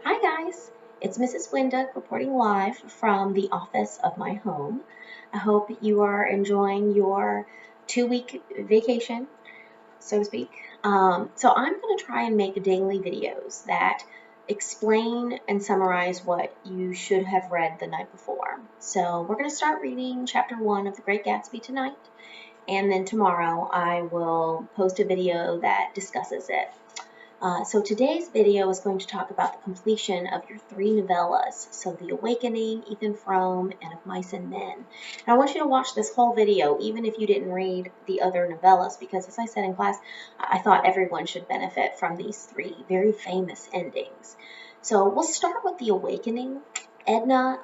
Hi guys, it's Mrs. Winda reporting live from the office of my home. I hope you are enjoying your 2 week vacation, so to speak. So I'm going to try and make daily videos that explain and summarize what you should have read the night before. So we're going to start reading chapter 1 of The Great Gatsby tonight, and then tomorrow I will post a video that discusses it. So today's video is going to talk about the completion of your 3 novellas. So The Awakening, Ethan Frome, and Of Mice and Men. And I want you to watch this whole video, even if you didn't read the other novellas, because as I said in class, I thought everyone should benefit from these 3 very famous endings. So we'll start with The Awakening. Edna,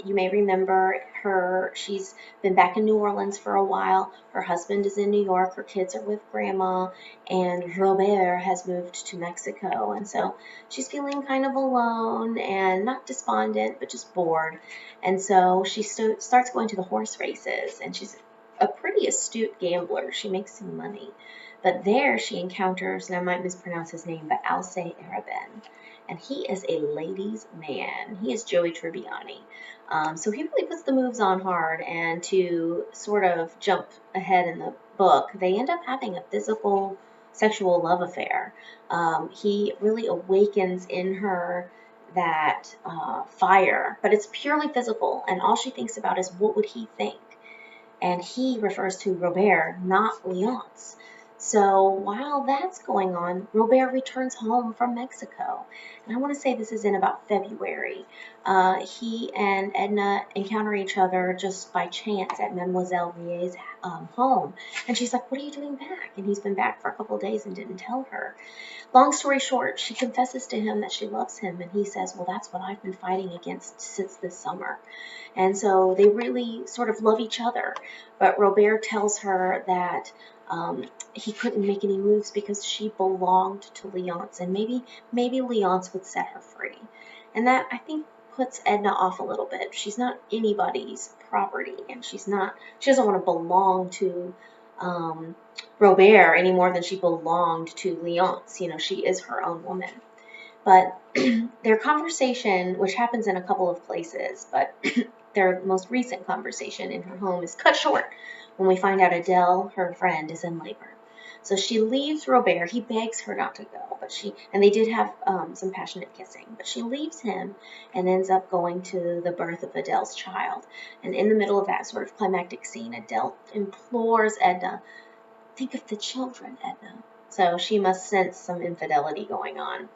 you may remember her. She's been back in New Orleans for a while. Her husband is in New York. Her kids are with grandma, and Robert has moved to Mexico. And so she's feeling kind of alone and not despondent, but just bored. And so she starts going to the horse races, and she's a pretty astute gambler. She makes some money. But there she encounters, and I might mispronounce his name, but Alce Arabin. And he is a ladies' man. He is Joey Tribbiani. So he really puts the moves on hard, and to sort of jump ahead in the book, they end up having a physical, sexual love affair. He really awakens in her that fire, but it's purely physical, and all she thinks about is what would he think? And he refers to Robert, not Leonce. So while that's going on, Robert returns home from Mexico. And I want to say this is in about February. He and Edna encounter each other just by chance at Mademoiselle Rie's home. And she's like, "What are you doing back?" And he's been back for a couple of days and didn't tell her. Long story short, she confesses to him that she loves him, and he says, "Well, that's what I've been fighting against since this summer." And so they really sort of love each other. But Robert tells her that he couldn't make any moves because she belonged to Leonce, and maybe Leonce would set her free. And that, I think, puts Edna off a little bit. She's not anybody's property, and she doesn't want to belong to Robert any more than she belonged to Leonce. She is her own woman. But their conversation, which happens in a couple of places, but their most recent conversation in her home is cut short when we find out Adele, her friend, is in labor. So she leaves Robert. He begs her not to go, and they did have some passionate kissing, but she leaves him and ends up going to the birth of Adele's child. And in the middle of that sort of climactic scene, Adele implores Edna, "Think of the children, Edna." So she must sense some infidelity going on.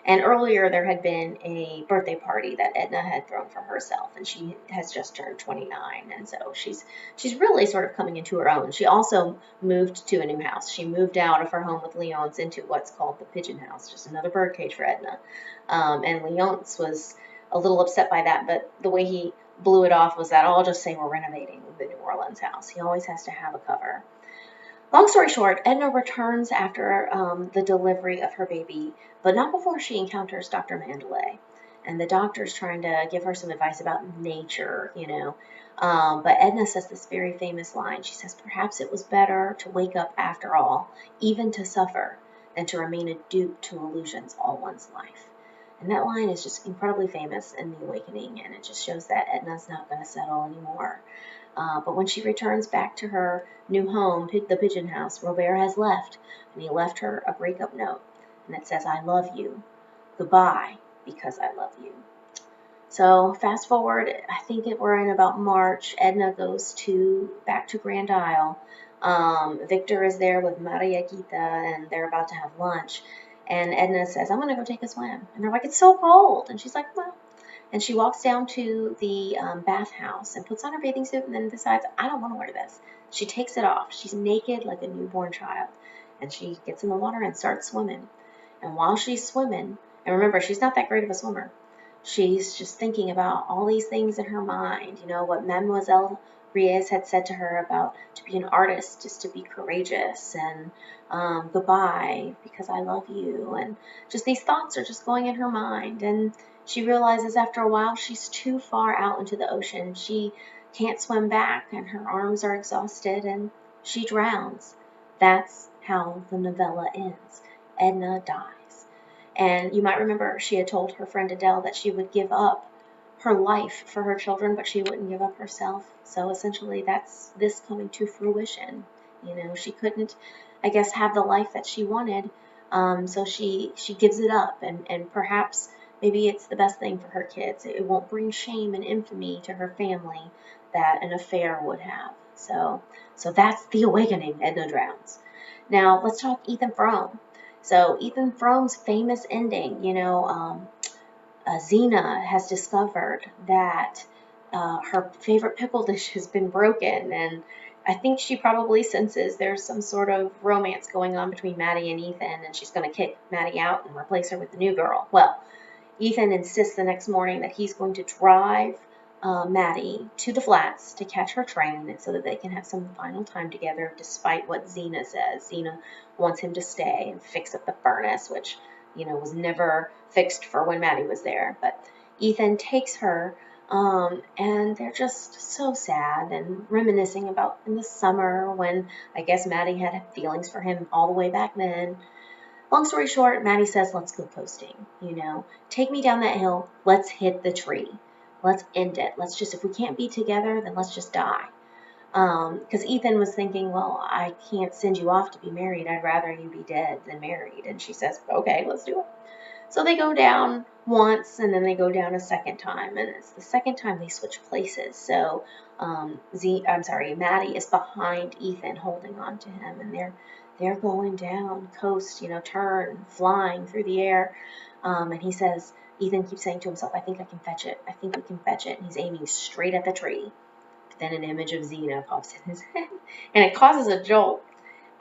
And earlier there had been a birthday party that Edna had thrown for herself, and she has just turned 29, and so she's really sort of coming into her own. She also moved to a new house. She moved out of her home with Leonce into what's called the pigeon house, just another bird cage for Edna. And Leonce was a little upset by that, but the way he blew it off was that, "I'll just say we're renovating the New Orleans house." He always has to have a cover. Long story short, Edna returns after the delivery of her baby, but not before she encounters Dr. Mandelet. And the doctor's trying to give her some advice about nature. But Edna says this very famous line. She says, "Perhaps it was better to wake up after all, even to suffer, than to remain a dupe to illusions all one's life." And that line is just incredibly famous in The Awakening, and it just shows that Edna's not going to settle anymore. But when she returns back to her new home, the pigeon house, Robert has left, and he left her a breakup note, and it says, "I love you. Goodbye, because I love you." So fast forward, I think we're in about March. Edna goes back to Grand Isle. Victor is there with Maria Gita, and they're about to have lunch. And Edna says, "I'm going to go take a swim." And they're like, "It's so cold." And she's like, "Well." And she walks down to the bathhouse and puts on her bathing suit and then decides, "I don't want to wear this." She takes it off. She's naked like a newborn child. And she gets in the water and starts swimming. And while she's swimming, and remember, she's not that great of a swimmer, she's just thinking about all these things in her mind. What Mademoiselle Reyes had said to her about to be an artist is to be courageous, and goodbye, because I love you. And just these thoughts are just going in her mind. And she realizes after a while she's too far out into the ocean. She can't swim back, and her arms are exhausted, and she drowns. That's how the novella ends. Edna dies. And you might remember she had told her friend Adele that she would give up her life for her children, but she wouldn't give up herself. So essentially, that's this coming to fruition. She couldn't, I guess, have the life that she wanted, so she gives it up, and perhaps maybe it's the best thing for her kids. It won't bring shame and infamy to her family that an affair would have. So that's the awakening. Edna drowns. Now let's talk Ethan Frome. So Ethan Frome's famous ending, Xena has discovered that her favorite pickle dish has been broken, and I think she probably senses there's some sort of romance going on between Maddie and Ethan, and she's going to kick Maddie out and replace her with the new girl. Well, Ethan insists the next morning that he's going to drive Maddie to the flats to catch her train so that they can have some final time together, despite what Xena says. Xena wants him to stay and fix up the furnace, which, was never fixed for when Maddie was there. But Ethan takes her, and they're just so sad and reminiscing about in the summer when I guess Maddie had feelings for him all the way back then. Long story short, Maddie says, let's go coasting, Take me down that hill. Let's hit the tree. Let's end it. If we can't be together, then let's just die. Because Ethan was thinking, well, I can't send you off to be married. I'd rather you be dead than married. And she says, okay, let's do it. So they go down once, and then they go down a second time, and it's the second time they switch places. So Maddie is behind Ethan, holding on to him, and they're going down coast, turn, flying through the air. And he says, Ethan keeps saying to himself, I think I can fetch it. I think we can fetch it. And he's aiming straight at the tree. But then an image of Xena pops in his head, and it causes a jolt.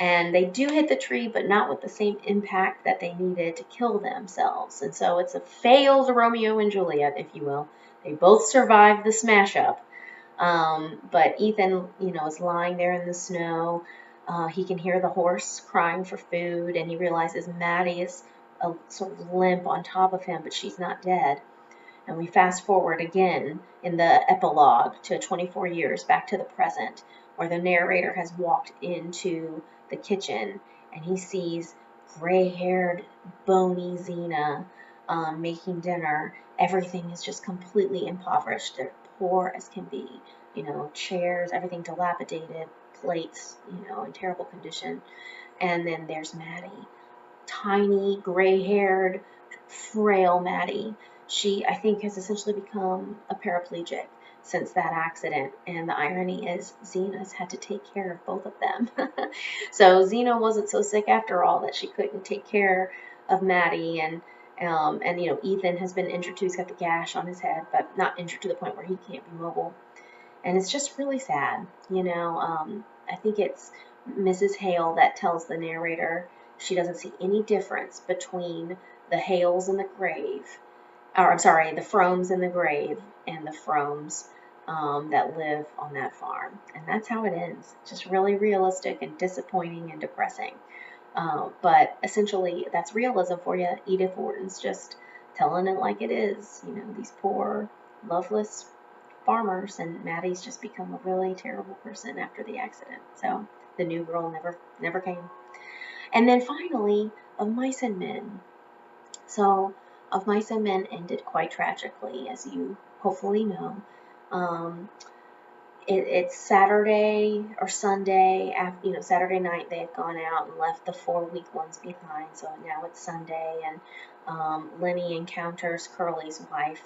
And they do hit the tree, but not with the same impact that they needed to kill themselves. And so it's a failed Romeo and Juliet, if you will. They both survive the smash up. But Ethan, is lying there in the snow. He can hear the horse crying for food, and he realizes Maddie is a sort of limp on top of him, but she's not dead. And we fast forward again in the epilogue to 24 years back to the present, where the narrator has walked into the kitchen and he sees gray-haired, bony Xena making dinner. Everything is just completely impoverished. They're poor as can be. Chairs, everything dilapidated, plates, in terrible condition. And then there's Maddie, tiny, gray-haired, frail Maddie. She, I think, has essentially become a paraplegic since that accident. And the irony is Xena's had to take care of both of them. So Xena wasn't so sick after all that she couldn't take care of Maddie. And Ethan has been injured too. He's got the gash on his head, but not injured to the point where he can't be mobile. And it's just really sad. I think it's Mrs. Hale that tells the narrator she doesn't see any difference between the Hales in the grave, or I'm sorry, the Fromes in the grave and the Fromes that live on that farm. And that's how it ends. Just really realistic and disappointing and depressing. But essentially, that's realism for you. Edith Wharton's just telling it like it is. These poor, loveless farmers, and Maddie's just become a really terrible person after the accident. So the new girl never came. And then finally, Of Mice and Men. So Of Mice and Men ended quite tragically, as you hopefully know. It's Saturday or Sunday, Saturday night they had gone out and left the 4-week ones behind, so now it's Sunday, and Lenny encounters Curly's wife.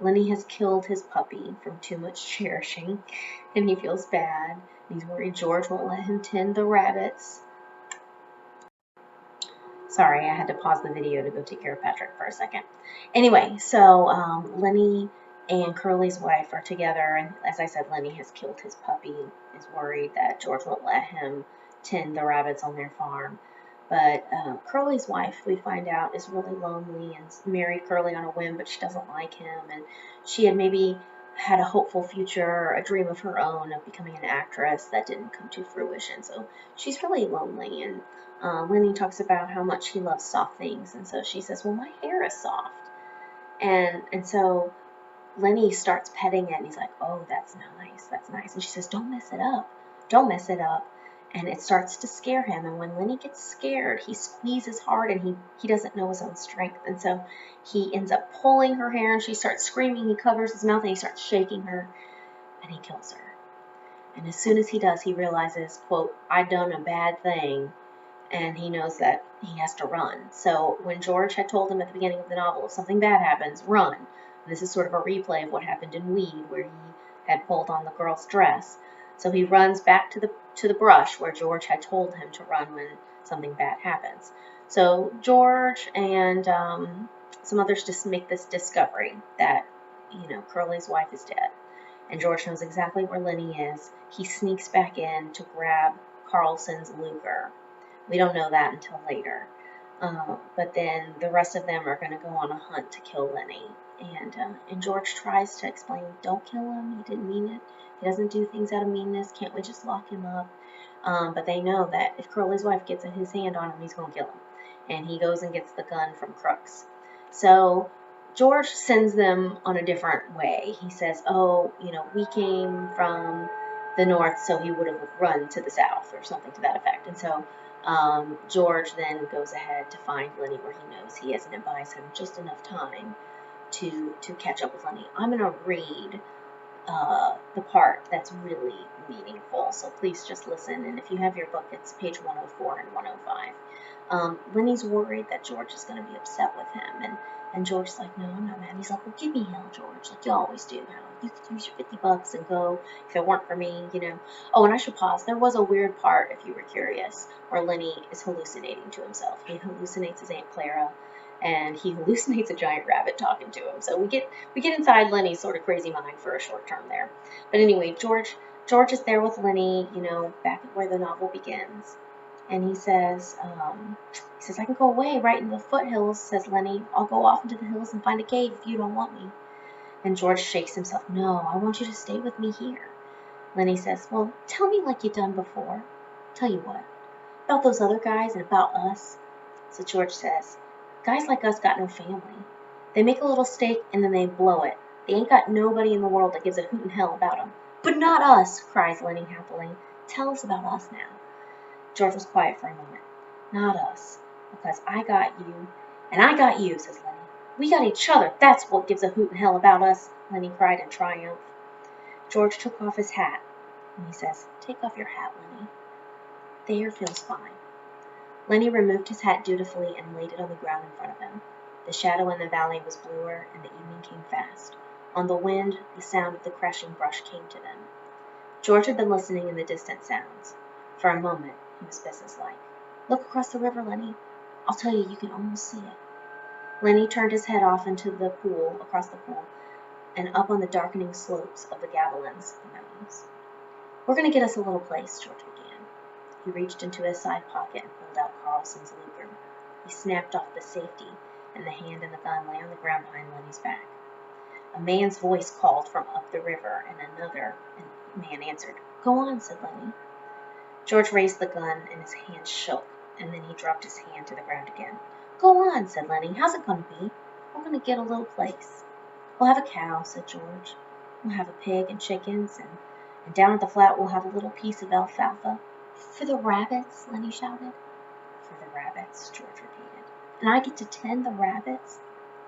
Lenny has killed his puppy from too much cherishing, and he feels bad. He's worried George won't let him tend the rabbits. Sorry, I had to pause the video to go take care of Patrick for a second. Anyway, so Lenny and Curly's wife are together, and as I said, Lenny has killed his puppy, is worried that George won't let him tend the rabbits on their farm. But Curly's wife, we find out, is really lonely and married Curly on a whim, but she doesn't like him, and she had maybe had a hopeful future, a dream of her own of becoming an actress that didn't come to fruition. So she's really lonely, and Lenny talks about how much he loves soft things, and so she says, well, my hair is soft. And so Lenny starts petting it, and he's like, oh, that's nice. And she says, don't mess it up. and it starts to scare him. And when Lenny gets scared, he squeezes hard, and he doesn't know his own strength. And so he ends up pulling her hair, and she starts screaming. He covers his mouth, and he starts shaking her, and he kills her. And as soon as he does, he realizes, quote, "I done a bad thing," and he knows that he has to run. So when George had told him at the beginning of the novel, if something bad happens, run. And this is sort of a replay of what happened in Weed, where he had pulled on the girl's dress. So he runs back to the brush where George had told him to run when something bad happens. So George and some others just make this discovery that, Curly's wife is dead. And George knows exactly where Lenny is. He sneaks back in to grab Carlson's Luger. We don't know that until later. But then the rest of them are going to go on a hunt to kill Lenny. And George tries to explain, don't kill him. He didn't mean it. He doesn't do things out of meanness. Can't we just lock him up? But they know that if Curly's wife gets his hand on him, he's going to kill him. And he goes and gets the gun from Crooks. So George sends them on a different way. He says, we came from the north, so he would have run to the south or something to that effect. And so George then goes ahead to find Lenny where he knows he is and buys him just enough time to catch up with Lenny. I'm going to read the part that's really meaningful, so please just listen. And if you have your book, it's page 104 and 105. Lenny's worried that George is going to be upset with him, and George's like, no, I'm not mad. He's like, well, give me hell, George, like you always do. You could use your $50 and go if it weren't for me, Oh, and I should pause. There was a weird part, if you were curious, where Lenny is hallucinating to himself. He hallucinates his Aunt Clara, and he hallucinates a giant rabbit talking to him. So we get inside Lenny's sort of crazy mind for a short term there. But anyway, George is there with Lenny, back at where the novel begins. And he says, I can go away right in the foothills, says Lenny. I'll go off into the hills and find a cave if you don't want me. And George shakes himself. No, I want you to stay with me here. Lenny says, well, tell me like you done before. Tell you what, about those other guys and about us. So George says, guys like us got no family. They make a little stake and then they blow it. They ain't got nobody in the world that gives a hoot in hell about them. But not us, cries Lenny happily. Tell us about us now. George was quiet for a moment. Not us, because I got you, and I got you, says Lenny. We got each other, that's what gives a hoot in hell about us, Lenny cried in triumph. George took off his hat, and he says, take off your hat, Lenny. There feels fine. Lenny removed his hat dutifully and laid it on the ground in front of him. The shadow in the valley was bluer, and the evening came fast. On the wind, the sound of the crashing brush came to them. George had been listening in the distant sounds. For a moment, he was businesslike. Look across the river, Lenny. I'll tell you can almost see it. Lenny turned his head off into the pool, across the pool, and up on the darkening slopes of the Gavilands, the mountains. We're going to get us a little place, George began. He reached into his side pocket and pulled out Carlson's Luger. He snapped off the safety, and the hand and the gun lay on the ground behind Lenny's back. A man's voice called from up the river, and another man answered. Go on, said Lenny. George raised the gun, and his hand shook, and then he dropped his hand to the ground again. Go on, said Lenny. How's it going to be? We're going to get a little place. We'll have a cow, said George. We'll have a pig and chickens, and down at the flat we'll have a little piece of alfalfa. For the rabbits, Lenny shouted. For the rabbits, George repeated. And I get to tend the rabbits,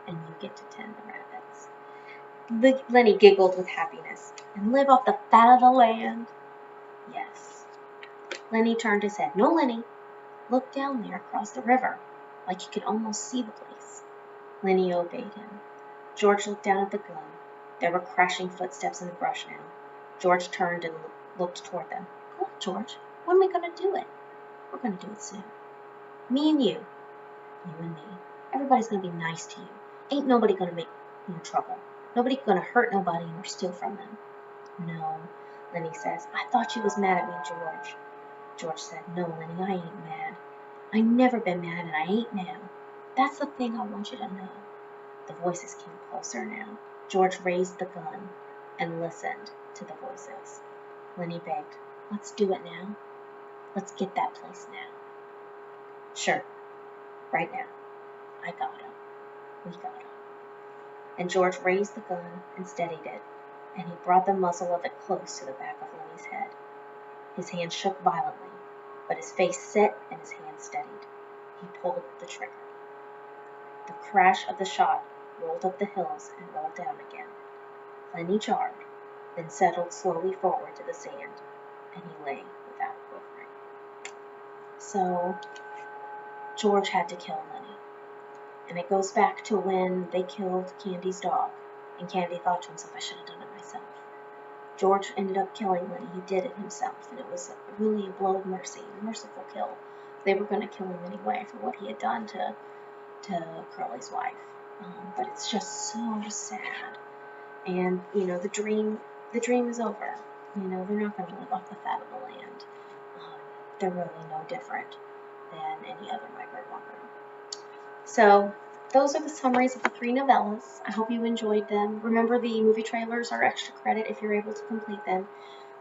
and you get to tend the rabbits. Lenny giggled with happiness. And live off the fat of the land. Yes. Lenny turned his head. No, Lenny. Look down there across the river, like you can almost see the place. Lenny obeyed him. George looked down at the gun. There were crashing footsteps in the brush now. George turned and looked toward them. Come on, George. When are we going to do it? We're going to do it soon. Me and you. You and me. Everybody's going to be nice to you. Ain't nobody going to make no trouble. Nobody going to hurt nobody nor steal from them. No, Lenny says. I thought you was mad at me, George. George said, no, Lenny, I ain't mad. I never been mad, and I ain't now. That's the thing I want you to know. The voices came closer now. George raised the gun and listened to the voices. Lenny begged, let's do it now. Let's get that place now. Sure, right now. I got him. We got him. And George raised the gun and steadied it, and he brought the muzzle of it close to the back of Lenny's head. His hand shook violently, but his face set and his hand steadied. He pulled the trigger. The crash of the shot rolled up the hills and rolled down again. Lenny jarred, then settled slowly forward to the sand, and he lay without quivering. So George had to kill Lenny. And it goes back to when they killed Candy's dog, and Candy thought to himself, I should have done it myself. George ended up killing Lenny. He did it himself, and it was really a blow of mercy, a merciful kill. They were going to kill him anyway for what he had done to Curly's wife. But it's just so sad. And, the dream is over. They're not going to live off the fat of the land. They're really no different than any other migrant worker. So those are the summaries of the 3 novellas. I hope you enjoyed them. Remember, the movie trailers are extra credit if you're able to complete them.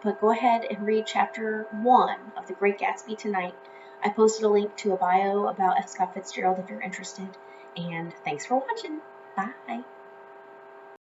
But go ahead and read chapter 1 of The Great Gatsby tonight. I posted a link to a bio about F. Scott Fitzgerald if you're interested. And thanks for watching. Bye.